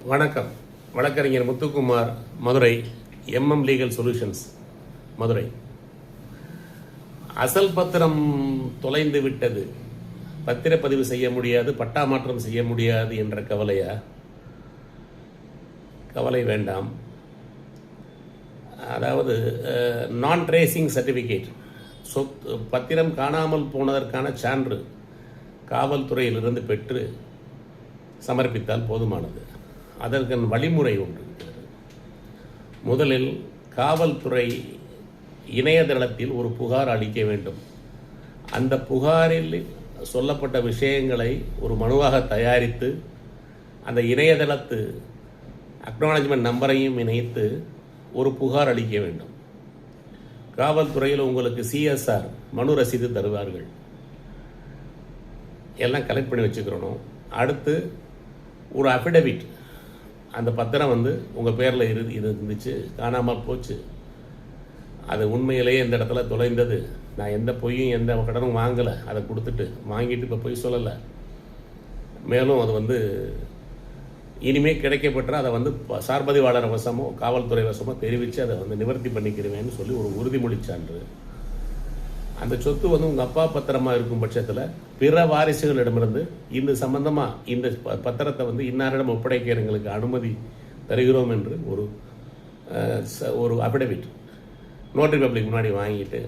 வணக்கம். வழக்கறிஞர் Muthukumar, Madurai, MM legal solutions, Madurai. அசல் பத்திரம் தொலைந்து விட்டது, பத்திரப்பதிவு செய்ய முடியாது, பட்டா மாற்றம் செய்ய முடியாது என்ற கவலையா? கவலை வேண்டாம். அதாவது நான் ட்ரேசிங் சர்டிஃபிகேட், பத்திரம் காணாமல் போனதற்கான சான்று காவல்துறையிலிருந்து பெற்று சமர்ப்பித்தால் போதுமானது. அதற்கான வழிமுறை ஒன்று இருக்கிறது. முதலில் காவல்துறை இணையதளத்தில் ஒரு புகார் அளிக்க வேண்டும். அந்த புகாரில் சொல்லப்பட்ட விஷயங்களை ஒரு மனுவாக தயாரித்து அந்த இணையதளத்து அக்னாலஜ்மெண்ட் நம்பரையும் இணைத்து ஒரு புகார் அளிக்க வேண்டும். காவல்துறையில் உங்களுக்கு CSR மனு ரசீது தருவார்கள். எல்லாம் கலெக்ட் பண்ணி வச்சுக்கிறணும். அடுத்து ஒரு அஃபிடவிட், அந்த பத்திரம் உங்கள் பேரில் இருந்துச்சு, காணாமல் போச்சு, அது உண்மையிலேயே இந்த இடத்துல தொலைந்தது, நான் எந்த பொய்யும் எந்த கடனும் வாங்கலை, அதை கொடுத்துட்டு வாங்கிட்டு இப்போ பொய் சொல்லலை, மேலும் அது இனிமேல் கிடைக்கப்பெற்ற அதை சார்பதிவாளர் வசமோ காவல்துறை வசமோ தெரிவித்து அதை நிவர்த்தி பண்ணிக்கிறவேன்னு சொல்லி ஒரு உறுதிமொழி சான்று. அந்த சொத்து உங்கள் அப்பா பத்திரமா இருக்கும் பட்சத்தில் பிற வாரிசுகளிடமிருந்து இந்த சம்பந்தமாக இந்த பத்திரத்தை இன்னாரிடம் ஒப்படைக்க எங்களுக்கு அனுமதி தருகிறோம் என்று ஒரு அஃபிடவிட் நோட்டரி பப்ளிக் முன்னாடி வாங்கிட்டு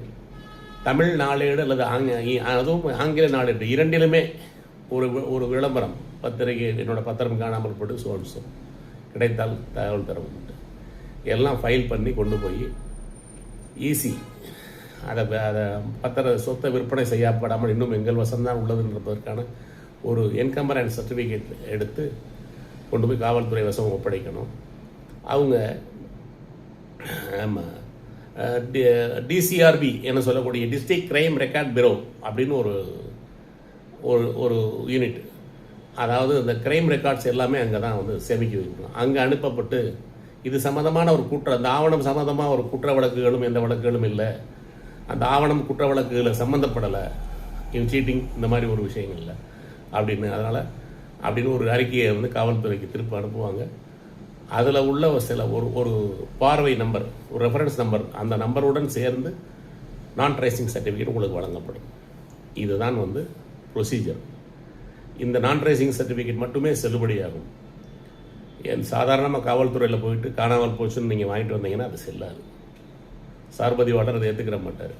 தமிழ் நாளேடு அல்லது அதுவும் ஆங்கில நாளேடு இரண்டிலுமே ஒரு விளம்பரம், பத்திரிகை என்னோட பத்திரம் காணாமல் போட்டு சோல்சோ கிடைத்தால் தகவல் தரவும் எல்லாம் ஃபைல் பண்ணி கொண்டு போய் ஈஸி அதை சொத்தை விற்பனை செய்யப்படாமல் இன்னும் எங்கள் வசம்தான் உள்ளதுன்றதற்கான ஒரு என்கம்பரன்ஸ் சர்டிஃபிகேட் எடுத்து கொண்டு போய் காவல்துறை வசம் ஒப்படைக்கணும். அவங்க DCRB என சொல்லக்கூடிய டிஸ்ட்ரிக்ட் கிரைம் ரெக்கார்ட் பியூரோ அப்படின்னு ஒரு யூனிட், அதாவது இந்த கிரைம் ரெக்கார்ட்ஸ் எல்லாமே அங்கே தான் சேமிக்க வைக்கணும். அங்கே அனுப்பப்பட்டு இது சம்மந்தமான அந்த ஆவணம் சம்மந்தமாக ஒரு குற்ற வழக்குகளும் எந்த வழக்குகளும் இல்லை, அந்த ஆவணம் குற்ற வழக்குகளை சம்மந்தப்படலை, சீட்டிங் இந்த மாதிரி ஒரு விஷயங்கள் இல்லை அதனால் அப்படின்னு ஒரு அறிக்கையை காவல்துறைக்கு திருப்பி அனுப்புவாங்க. அதில் உள்ள சில ஒரு பார்வை நம்பர், ஒரு ரெஃபரன்ஸ் நம்பர், அந்த நம்பருடன் சேர்ந்து நான் ட்ரேசிங் சர்டிஃபிகேட் உங்களுக்கு வழங்கப்படும். இதுதான் ப்ரொசீஜர். இந்த நான் ட்ரேசிங் சர்டிஃபிகேட் மட்டுமே செல்லுபடியாகும். சாதாரணமாக காவல்துறையில் போயிட்டு காணாமல் போச்சுன்னு நீங்கள் வாங்கிட்டு வந்தீங்கன்னா அது செல்லாது. சார்பதிவாளர் அதை ஏற்றுக்கிற மாட்டார்.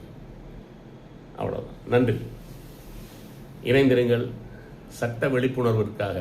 அவ்வளோதான். நன்றி. இணைந்திருங்கள். சட்ட விழிப்புணர்விற்காக